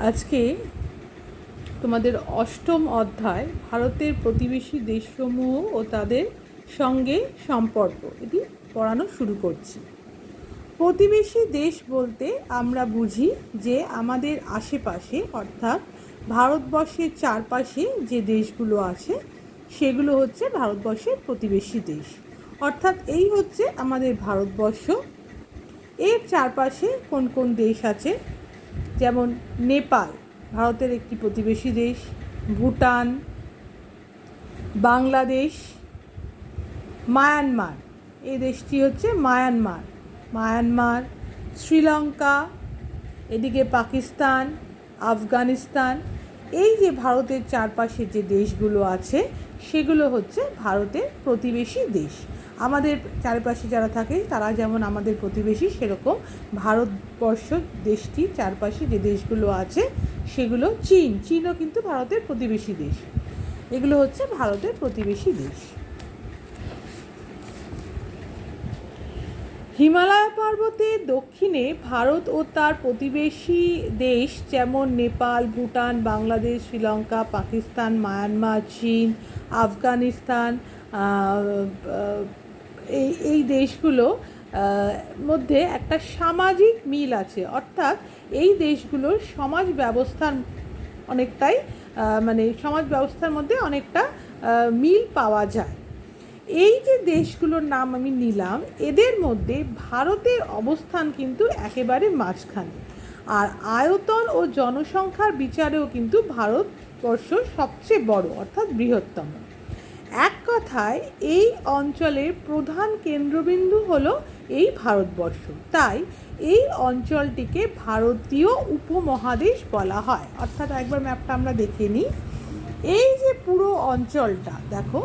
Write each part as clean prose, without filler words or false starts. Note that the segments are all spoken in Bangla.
আজকে তোমাদের অষ্টম অধ্যায় ভারতের প্রতিবেশী দেশসমূহ ও তাদের সঙ্গে সম্পর্ক এটি পড়ানো শুরু করছি। প্রতিবেশী দেশ বলতে আমরা বুঝি যে আমাদের আশেপাশে অর্থাৎ ভারতবর্ষের চারপাশে যে দেশগুলো আছে সেগুলো হচ্ছে ভারতবর্ষের প্রতিবেশী দেশ। অর্থাৎ এই হচ্ছে আমাদের ভারতবর্ষ। এর চারপাশে কোন কোন দেশ আছে, যেমন নেপাল ভারতের একটি প্রতিবেশী দেশ, ভুটান, বাংলাদেশ, মায়ানমার, এই দেশটি হচ্ছে মায়ানমার, শ্রীলঙ্কা, এদিকে পাকিস্তান, আফগানিস্তান। এই যে ভারতের চারপাশে যে দেশগুলো আছে সেগুলো হচ্ছে ভারতের প্রতিবেশী দেশ। আমাদের চারপাশে যারা থাকে তারা যেমন আমাদের প্রতিবেশী, সেরকম ভারতবর্ষ দেশটি চারপাশে যে দেশগুলো আছে সেগুলো চীনও কিন্তু ভারতের প্রতিবেশী দেশ। এগুলো হচ্ছে ভারতের প্রতিবেশী দেশ। হিমালয় পর্বতের দক্ষিণে ভারত ও তার প্রতিবেশী দেশ যেমন নেপাল, ভুটান, বাংলাদেশ, শ্রীলঙ্কা, পাকিস্তান, মায়ানমার, চীন, আফগানিস্তান, এই দেশগুলো মধ্যে একটা সামাজিক মিল আছে। অর্থাৎ এই দেশগুলোর সমাজ ব্যবস্থার অনেকটাই সমাজ ব্যবস্থার মধ্যে অনেকটা মিল পাওয়া যায়। এই যে দেশগুলোর নাম আমি নিলাম, এদের মধ্যে ভারতের অবস্থান কিন্তু একেবারে মাঝখানে, আর আয়তন ও জনসংখ্যার বিচারেও কিন্তু ভারতবর্ষ সবচেয়ে বড় অর্থাৎ বৃহত্তম। এক কথায় এই অঞ্চলের প্রধান কেন্দ্রবিন্দু হলো এই ভারতবর্ষ। তাই এই অঞ্চলটিকে ভারতীয় উপমহাদেশ বলা হয়। অর্থাৎ একবার ম্যাপটা আমরা দেখে নিই। এই যে পুরো অঞ্চলটা দেখো,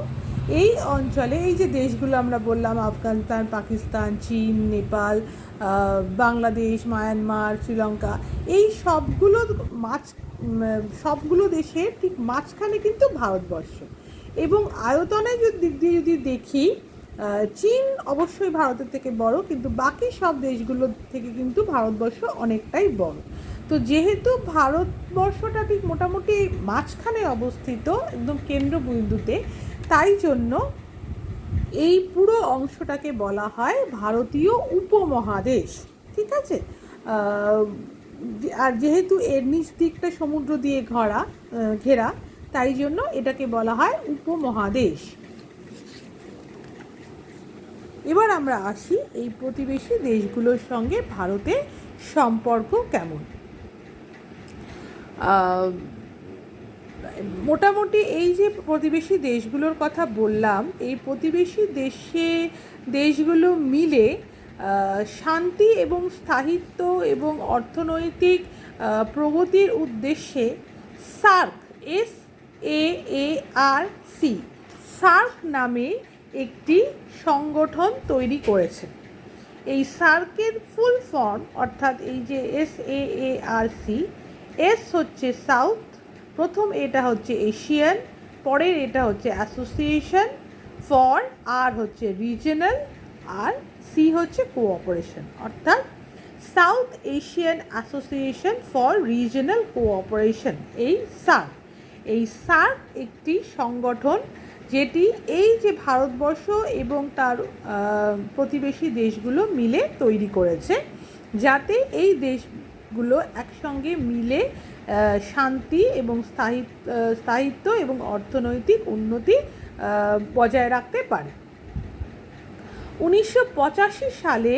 এই অঞ্চলে এই যে দেশগুলো আমরা বললাম, আফগানিস্তান, পাকিস্তান, চীন, নেপাল, বাংলাদেশ, মায়ানমার, শ্রীলঙ্কা, এই সবগুলো দেশের ঠিক মাঝখানে কিন্তু ভারতবর্ষ। এবং আয়তনের দিক দিয়ে যদি দেখি, চীন অবশ্যই ভারতের থেকে বড়, কিন্তু বাকি সব দেশগুলো থেকে কিন্তু ভারতবর্ষ অনেকটাই বড়। তো যেহেতু ভারতবর্ষটা ঠিক মোটামুটি মাঝখানে অবস্থিত, একদম কেন্দ্রবিন্দুতে, তাই জন্য এই পুরো অংশটাকে বলা হয় ভারতীয় উপমহাদেশ। ঠিক আছে? আর যেহেতু এর নিচ দিকটা সমুদ্র দিয়ে ঘেরা, তাই জন্য এটাকে বলা হয় উপমহাদেশ। এবার আমরা আসি এই প্রতিবেশী দেশগুলোর সঙ্গে ভারতের সম্পর্ক কেমন। মোটামুটি এই যে প্রতিবেশী দেশগুলোর কথা বললাম, এই প্রতিবেশী দেশগুলো মিলে শান্তি এবং স্থায়িত্ব এবং অর্থনৈতিক প্রগতির উদ্দেশ্যে সার্ক সার্ক নামে একটি সংগঠন তৈরি করেছে। এই সার্কের ফুল ফর্ম অর্থাৎ এই যে SAARC, এস হচ্ছে সাউথ, প্রথম এটা হচ্ছে এশিয়ান, পরের এটা হচ্ছে অ্যাসোসিয়েশন ফর, আর হচ্ছে রিজনাল, আর সি হচ্ছে কোঅপারেশন, অর্থাৎ south Asian association for regional cooperation. এই সার্ক একটি সংগঠন যেটি এই যে ভারতবর্ষ এবং তার প্রতিবেশী দেশগুলো মিলে তৈরি করেছে, যাতে এই দেশগুলো একসঙ্গে মিলে শান্তি এবং স্থায়িত্ব এবং অর্থনৈতিক উন্নতি বজায় রাখতে পারে। 1985 সালে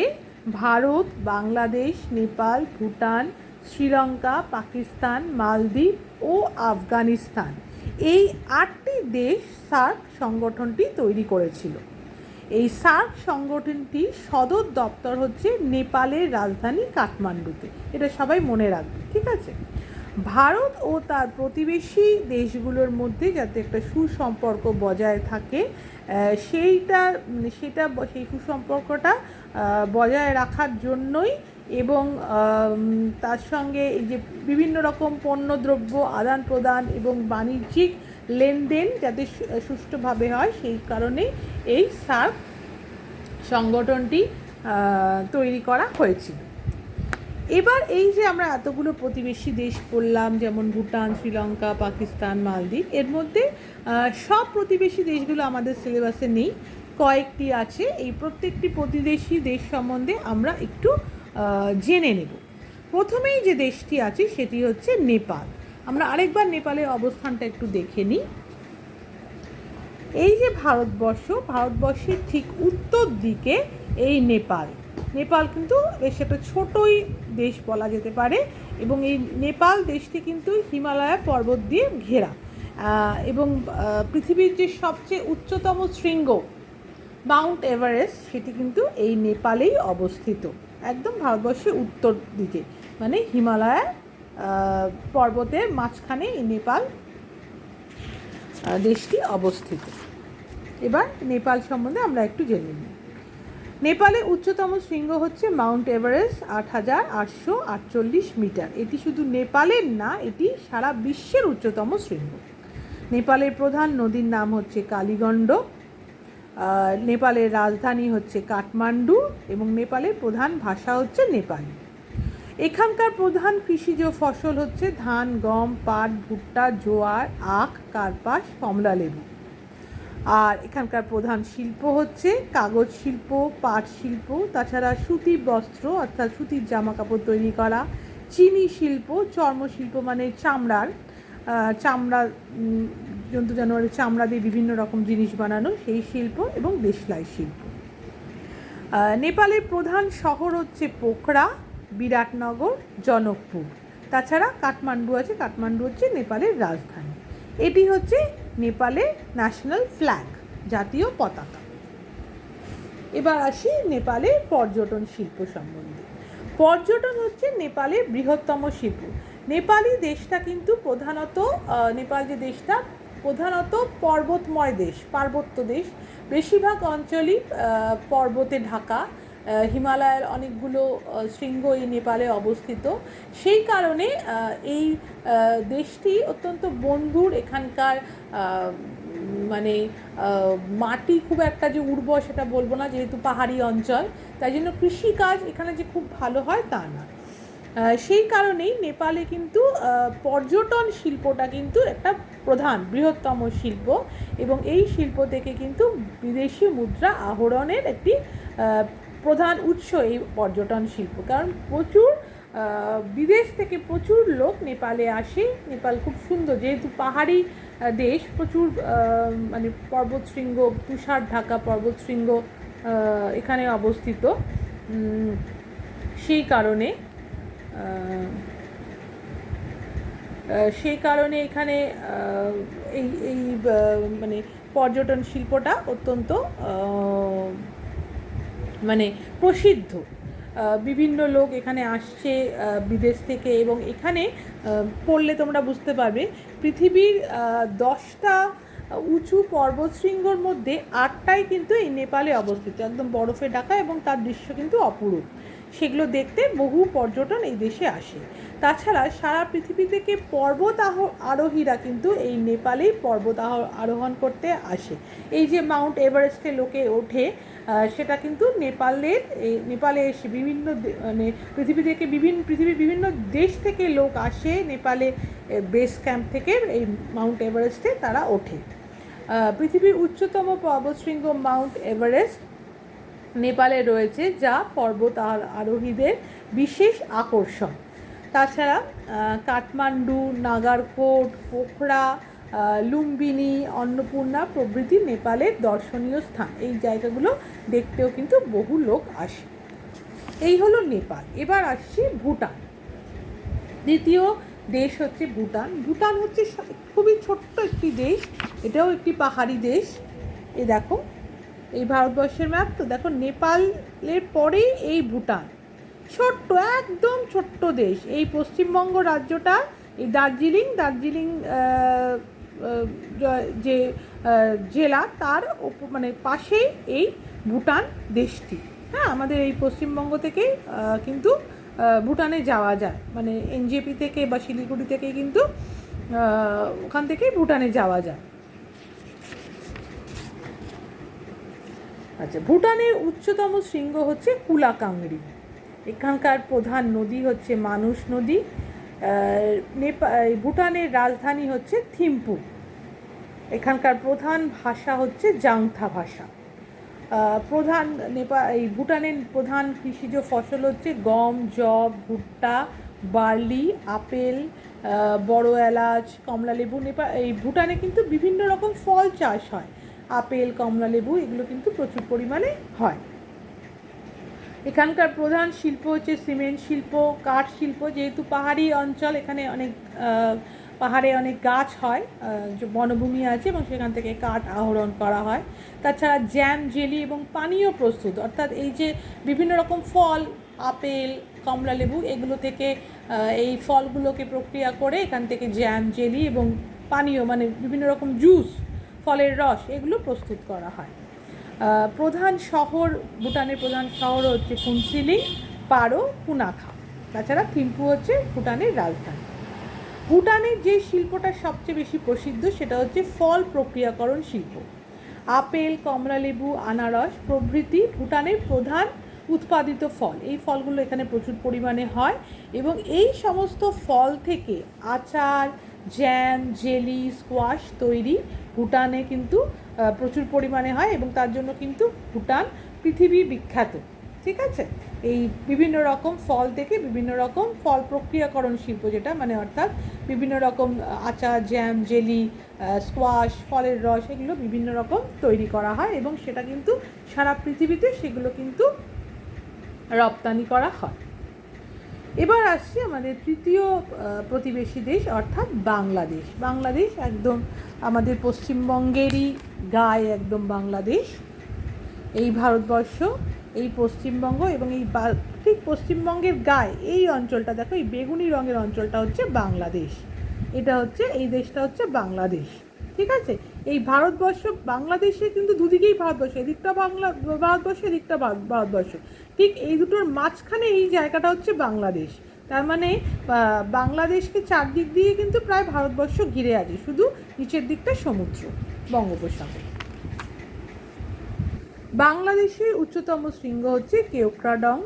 ভারত, বাংলাদেশ, নেপাল, ভুটান, শ্রীলঙ্কা, পাকিস্তান, মালদ্বীপ ও আফগানিস্তান, এই 8টি দেশ সার্ক সংগঠনটি তৈরি করেছিল। এই সার্ক সংগঠনটির সদর দপ্তর হচ্ছে নেপালের রাজধানী কাঠমান্ডুতে। এটা সবাই মনে রাখবে, ঠিক আছে? ভারত ও তার প্রতিবেশী দেশগুলোর মধ্যে যাতে একটা সুসম্পর্ক বজায় থাকে, সেই সুসম্পর্কটা বজায় রাখার জন্যই এবং তার সঙ্গে এই যে বিভিন্ন রকম পণ্যদ্রব্য আদান প্রদান এবং বাণিজ্যিক লেনদেন যাতে সুষ্ঠুভাবে হয়, সেই কারণে এই সার্ক সংগঠনটি তৈরি করা হয়েছিল। এবার এই যে আমরা এতগুলো প্রতিবেশী দেশ পড়লাম, যেমন ভুটান, শ্রীলঙ্কা, পাকিস্তান, মালদ্বীপ, এর মধ্যে সব প্রতিবেশী দেশগুলো আমাদের সিলেবাসে নেই, কয়েকটি আছে। এই প্রত্যেকটি প্রতিবেশী দেশ সম্বন্ধে আমরা একটু জেনে নেব। প্রথমেই যে দেশটি আছে সেটি হচ্ছে নেপাল। আমরা আরেকবার নেপালের অবস্থানটা একটু দেখে নিই। এই যে ভারতবর্ষের ঠিক উত্তর দিকে এই নেপাল। নেপাল কিন্তু বেশ একটা ছোটই দেশ বলা যেতে পারে, এবং এই নেপাল দেশটি কিন্তু হিমালয় পর্বত দিয়ে ঘেরা, এবং পৃথিবীর যে সবচেয়ে উচ্চতম শৃঙ্গ মাউন্ট এভারেস্ট সেটি কিন্তু এই নেপালেই অবস্থিত, একদম ভারতবর্ষের উত্তর দিকে, মানে হিমালয় পর্বতের মাঝখানে এই নেপাল দেশটি অবস্থিত। এবার নেপাল সম্বন্ধে আমরা একটু জেনে নিই। নেপালে উচ্চতম শৃঙ্গ হচ্ছে মাউন্ট এভারেস্ট, 8,848 মিটার। এটি শুধু নেপালের না, এটি সারা বিশ্বের উচ্চতম শৃঙ্গ। নেপালের প্রধান নদীর নাম হচ্ছে কালীগণ্ডক। নেপালের রাজধানী হচ্ছে কাঠমান্ডু, এবং নেপালের প্রধান ভাষা হচ্ছে নেপালি। এখানকার প্রধান কৃষিজ ফসল হচ্ছে ধান, গম, পাট, ভুট্টা, জোয়ার, আখ, কার্পাস, কমলালেবু। আর এখানকার প্রধান শিল্প হচ্ছে কাগজ শিল্প, পাট শিল্প, তাছাড়া সুতির বস্ত্র অর্থাৎ সুতির জামা কাপড় তৈরি করা, চিনি শিল্প, চর্মশিল্প মানে চামড়া জন্তু জানোয়ারের চামড়া দিয়ে বিভিন্ন রকম জিনিস বানানো সেই শিল্প, এবং দেশলাই শিল্প। নেপালের প্রধান শহর হচ্ছে পোখরা, বিরাটনগর, জনকপুর। তাছাড়া কাঠমান্ডু আছে, কাঠমান্ডু হচ্ছে নেপালের রাজধানী। এটি হচ্ছে নেপালের ন্যাশনাল ফ্ল্যাগ, জাতীয় পতাকা। এবার আসি নেপালের পর্যটন শিল্প সম্বন্ধে। পর্যটন হচ্ছে নেপালের বৃহত্তম শিল্প। নেপালি দেশটা কিন্তু নেপাল যে দেশটা প্রধানত পর্বতময় দেশ, পার্বত্য দেশ, বেশিরভাগ অঞ্চলই পর্বতে ঢাকা। হিমালয়ের অনেকগুলো শৃঙ্গ এই নেপালে অবস্থিত। সেই কারণে এই দেশটি অত্যন্ত বন্ধুর। এখানকার মানে মাটি খুব একটা যে উর্বর সেটা বলবো না, যেহেতু পাহাড়ি অঞ্চল, তাই জন্য কৃষিকাজ এখানে যে খুব ভালো হয় তা না। সেই কারণেই নেপালে কিন্তু পর্যটন শিল্পটা কিন্তু একটা প্রধান বৃহত্তম শিল্প, এবং এই শিল্প থেকে কিন্তু বিদেশি মুদ্রা আহরণের একটি প্রধান উৎস এই পর্যটন শিল্প। কারণ বিদেশ থেকে প্রচুর লোক নেপালে আসে। নেপাল খুব সুন্দর, যেহেতু পাহাড়ি দেশ, প্রচুর মানে পর্বতশৃঙ্গ, তুষার ঢাকা পর্বতশৃঙ্গ এখানে অবস্থিত। সেই কারণে এখানে এই মানে পর্যটন শিল্পটা অত্যন্ত মানে প্রসিদ্ধ। বিভিন্ন লোক এখানে আসছে বিদেশ থেকে, এবং এখানে পড়লে তোমরা বুঝতে পারবে পৃথিবীর 10টা উঁচু পর্বতশৃঙ্গর মধ্যে 8টাই কিন্তু এই নেপালে অবস্থিত, একদম বরফে ঢাকা, এবং তার দৃশ্য কিন্তু অপরূপ। সেগুলো দেখতে বহু পর্যটন এই দেশে আসে। তাছাড়া সারা পৃথিবী থেকে আরোহীরা কিন্তু এই নেপালেই আরোহণ করতে আসে। এই যে মাউন্ট এভারেস্টে লোকে ওঠে, সেটা কিন্তু নেপালে এসে মানে পৃথিবীর বিভিন্ন দেশ থেকে লোক আসে নেপালে, বেস ক্যাম্প থেকে এই মাউন্ট এভারেস্টে তারা ওঠে। পৃথিবীর উচ্চতম পর্বতশৃঙ্গ মাউন্ট এভারেস্ট নেপালে রয়েছে, যা আরোহীদের বিশেষ আকর্ষণ। তাছাড়া কাঠমান্ডু, নাগারকোট, পোখরা, লুম্বিনী, অন্নপূর্ণা প্রভৃতি নেপালের দর্শনীয় স্থান। এই জায়গাগুলো দেখতেও কিন্তু বহু লোক আসে। এই হলো নেপাল। এবার আসছি ভুটান। দ্বিতীয় দেশ হচ্ছে ভুটান। ভুটান হচ্ছে খুবই ছোট্ট একটি দেশ, এটাও একটি পাহাড়ি দেশ। এই দেখো, এই ভারতবর্ষের ম্যাপ তো দেখো, নেপালের পরেই এই ভুটান, ছোট্ট একদম ছোট্ট দেশ। এই পশ্চিমবঙ্গ রাজ্যটা, এই দার্জিলিং যে জেলা, তার মানে পাশেই এই ভুটান দেশটি। হ্যাঁ, আমাদের এই পশ্চিমবঙ্গ থেকেই কিন্তু ভুটানে যাওয়া যায়, মানে এনজেপি থেকে বা শিলিগুড়ি থেকে কিন্তু ওখান থেকেই ভুটানে যাওয়া যায়। আচ্ছা, ভুটানের উচ্চতম শৃঙ্গ হচ্ছে কুলাকাংরি। এখানকার প্রধান নদী হচ্ছে মানুষ নদী। ভুটানের রাজধানী হচ্ছে থিম্পু। এখানকার প্রধান ভাষা হচ্ছে জাংথা ভাষা। ভুটানের প্রধান কৃষিজ ফসল হচ্ছে গম, যব, ভুট্টা, বার্লি, আপেল, বড় এলাচ, কমলালেবু। ভুটানে কিন্তু বিভিন্ন রকম ফল চাষ হয়, আপেল, কমলালেবু এগুলো কিন্তু প্রচুর পরিমাণে হয়। এখানকার প্রধান শিল্প হচ্ছে সিমেন্ট শিল্প, কাঠ শিল্প। যেহেতু পাহাড়ি অঞ্চল, এখানে পাহাড়ে অনেক গাছ হয়, বনভূমি আছে এবং সেখান থেকে কাঠ আহরণ করা হয়। তাছাড়া জ্যাম, জেলি এবং পানীয় প্রস্তুত, অর্থাৎ এই যে বিভিন্ন রকম ফল, আপেল, কমলালেবু এগুলো থেকে এই ফলগুলোকে প্রক্রিয়া করে এখান থেকে জ্যাম, জেলি এবং পানীয় মানে বিভিন্ন রকম জুস, ফলের রস এগুলো প্রস্তুত করা হয়। প্রধান শহর, ভুটানের প্রধান শহর হচ্ছে ফুনসিলিং, পারো, পুনাখা। তাছাড়া থিম্পু হচ্ছে ভুটানের রাজধানী। ভুটানের যে শিল্পটা সবচেয়ে বেশি প্রসিদ্ধ সেটা হচ্ছে ফল প্রক্রিয়াকরণ শিল্প। আপেল, কমলালেবু, আনারস প্রভৃতি ভুটানের প্রধান উৎপাদিত ফল। এই ফলগুলো এখানে প্রচুর পরিমাণে হয় এবং এই সমস্ত ফল থেকে আচার, জ্যাম, জেলি, স্কোয়াশ তৈরি ভুটানে কিন্তু প্রচুর পরিমাণে হয় এবং তার জন্য কিন্তু ভুটান পৃথিবী বিখ্যাত। ঠিক আছে, এই বিভিন্ন রকম ফল থেকে বিভিন্ন রকম ফল প্রক্রিয়াকরণ শিল্প, যেটা মানে অর্থাৎ বিভিন্ন রকম আচার, জ্যাম, জেলি, স্কোয়াশ, ফলের রস এগুলো বিভিন্ন রকম তৈরি করা হয় এবং সেটা কিন্তু সারা পৃথিবীতে সেগুলো কিন্তু রপ্তানি করা হয়। এবার আসছি আমাদের তৃতীয় প্রতিবেশী দেশ অর্থাৎ বাংলাদেশ। বাংলাদেশ একদম আমাদের পশ্চিমবঙ্গেরই গায়ে, একদম বাংলাদেশ। এই ভারতবর্ষ, এই পশ্চিমবঙ্গ এবং এই ঠিক পশ্চিমবঙ্গের গায়ে এই অঞ্চলটা দেখো, এই বেগুনি রঙের অঞ্চলটা হচ্ছে বাংলাদেশ। এটা হচ্ছে, এই দেশটা হচ্ছে বাংলাদেশ। ঠিক আছে, এই ভারতবর্ষ, বাংলাদেশে কিন্তু দুদিকেই ভারতবর্ষ, এদিকটা ভারতবর্ষ, এদিকটা ভারতবর্ষ। ঠিক এই দুটোর মাঝখানে এই জায়গাটা হচ্ছে বাংলাদেশ। তার মানে বাংলাদেশকে চারদিক দিয়ে কিন্তু প্রায় ভারতবর্ষ ঘিরে আছে, শুধু নিচের দিকটা সমুদ্র, বঙ্গোপসাগর। বাংলাদেশের উচ্চতম শৃঙ্গ হচ্ছে কেওক্রাডং।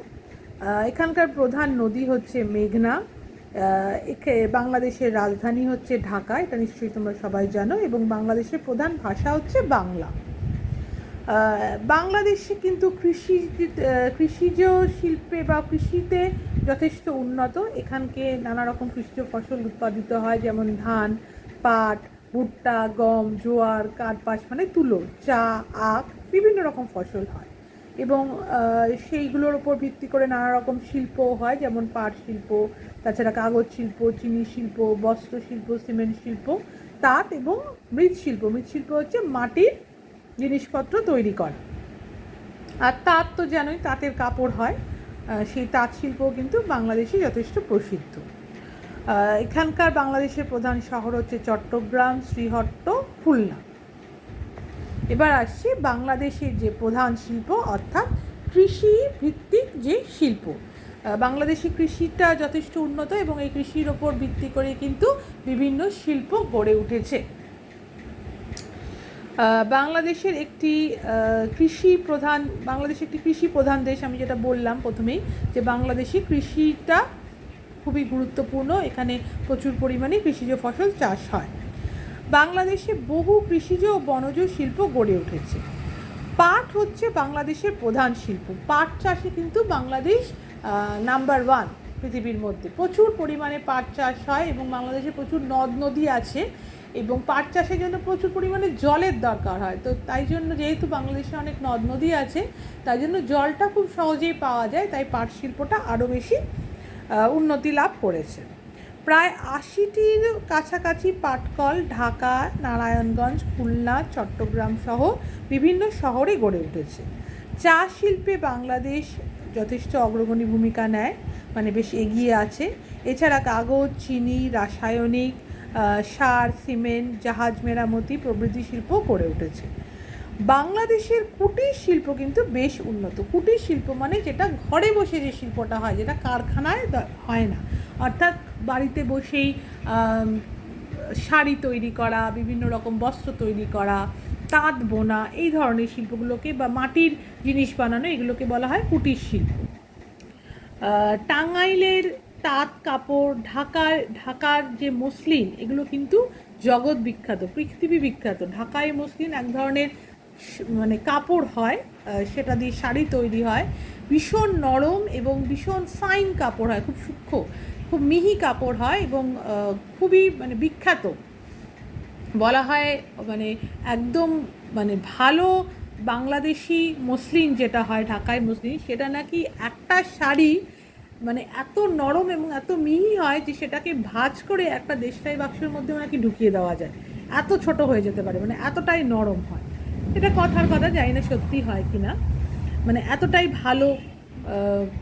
এখানকার প্রধান নদী হচ্ছে মেঘনা। বাংলাদেশের রাজধানী হচ্ছে ঢাকা, এটা নিশ্চয়ই তোমরা সবাই জানো, এবং বাংলাদেশের প্রধান ভাষা হচ্ছে বাংলা। বাংলাদেশে কিন্তু কৃষিজ শিল্পে বা কৃষিতে যথেষ্ট উন্নত। এখানকে নানা রকম কৃষিজ ফসল উৎপাদিত হয়, যেমন ধান, পাট, ভুট্টা, গম, জোয়ার, কার্পাস মানে তুলো, চা, আখ বিভিন্ন রকম ফসল হয় এবং সেইগুলোর উপর ভিত্তি করে নানা রকম শিল্পও হয়, যেমন পাট শিল্প, তাছাড়া কাগজ শিল্প, চিনি শিল্প, বস্ত্র শিল্প, সিমেন্ট শিল্প, তাঁত এবং মৃৎশিল্প। মৃৎশিল্প হচ্ছে মাটির জিনিসপত্র তৈরি করা। আর তাঁত তো জানোই, তাঁতের কাপড় হয়, সেই তাঁত শিল্পও কিন্তু বাংলাদেশে যথেষ্ট প্রসিদ্ধ। এখানকার বাংলাদেশের প্রধান শহর হচ্ছে চট্টগ্রাম, শ্রীহট্ট, খুলনা। এবার আসছি বাংলাদেশের যে প্রধান শিল্প অর্থাৎ কৃষি ভিত্তিক যে শিল্প। বাংলাদেশি কৃষিটা যথেষ্ট উন্নত এবং এই কৃষির ওপর ভিত্তি করে কিন্তু বিভিন্ন শিল্প গড়ে উঠেছে। বাংলাদেশের একটি কৃষি প্রধান দেশ। আমি যেটা বললাম প্রথমেই, যে বাংলাদেশি কৃষিটা খুবই গুরুত্বপূর্ণ, এখানে প্রচুর পরিমাণে কৃষিজ ফসল চাষ হয়। বাংলাদেশে বহু কৃষিজ ও বনজ শিল্প গড়ে উঠেছে। পাট হচ্ছে বাংলাদেশের প্রধান শিল্প। পাট চাষে কিন্তু বাংলাদেশ নাম্বার 1 পৃথিবীর মধ্যে। প্রচুর পরিমাণে পাট চাষ হয় এবং বাংলাদেশে প্রচুর নদ নদী আছে এবং পাট চাষের জন্য প্রচুর পরিমাণে জলের দরকার হয়। তো তাই জন্য, যেহেতু বাংলাদেশে অনেক নদ নদী আছে, তাই জন্য জলটা খুব সহজেই পাওয়া যায়, তাই পাট শিল্পটা আরও বেশি উন্নতি লাভ করেছে। প্রায় 80টির কাছাকাছি পাটকল ঢাকা, নারায়ণগঞ্জ, খুলনা, চট্টগ্রাম সহ বিভিন্ন শহরে গড়ে উঠেছে। চা শিল্পে বাংলাদেশ যথেষ্ট অগ্রগণী ভূমিকা নেয়, মানে বেশ এগিয়ে আছে। এছাড়া কাগজ, চিনি, রাসায়নিক সার, সিমেন্ট, জাহাজ মেরামতি প্রভৃতি শিল্প গড়ে উঠেছে। বাংলাদেশের কুটির শিল্প কিন্তু বেশ উন্নত। কুটির শিল্প মানে যেটা ঘরে বসে যে শিল্পটা হয়, যেটা কারখানায় হয় না, অর্থাৎ বাড়িতে বসেই শাড়ি তৈরি করা, বিভিন্ন রকম বস্ত্র তৈরি করা, তাঁত বোনা, এই ধরনের শিল্পগুলোকে বা মাটির জিনিস বানানো, এগুলোকে বলা হয় কুটির শিল্প। টাঙ্গাইলের তাঁত কাপড়, ঢাকার যে মসলিন, এগুলো কিন্তু জগৎ বিখ্যাত, পৃথিবী বিখ্যাত। ঢাকাই মসলিন এক ধরনের মানে কাপড় হয়, সেটা দিয়ে শাড়ি তৈরি হয়, ভীষণ নরম এবং ভীষণ ফাইন কাপড় হয়, খুব সূক্ষ্ম, খুব মিহি কাপড় হয় এবং খুবই মানে বিখ্যাত বলা হয়। মানে একদম মানে ভালো বাংলাদেশি মসলিন যেটা হয়, ঢাকাই মসলিন, সেটা নাকি একটা শাড়ি মানে এত নরম এবং এত মিহি হয় যে সেটাকে ভাঁজ করে একটা দেশলাই বাক্সের মধ্যে নাকি ঢুকিয়ে দেওয়া যায়, এত ছোট হয়ে যেতে পারে, মানে এতটাই নরম হয়। এটা কথার কথা, জানি না সত্যি হয় কি না, মানে এতটাই ভালো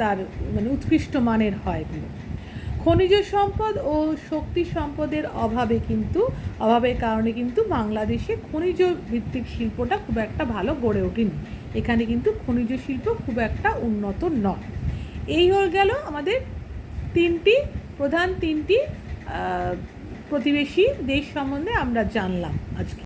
তার মানে উৎকৃষ্ট মানের হয় এগুলো। খনিজ সম্পদ ও শক্তি সম্পদের অভাবের কারণে কিন্তু বাংলাদেশে খনিজ ভিত্তিক শিল্পটা খুব একটা ভালো গড়ে ওঠেনি। এখানে কিন্তু খনিজ শিল্প খুব একটা উন্নত নয়। এই হয়ে গেল আমাদের প্রধান তিনটি প্রতিবেশী দেশ সম্বন্ধে আমরা জানলাম আজকে।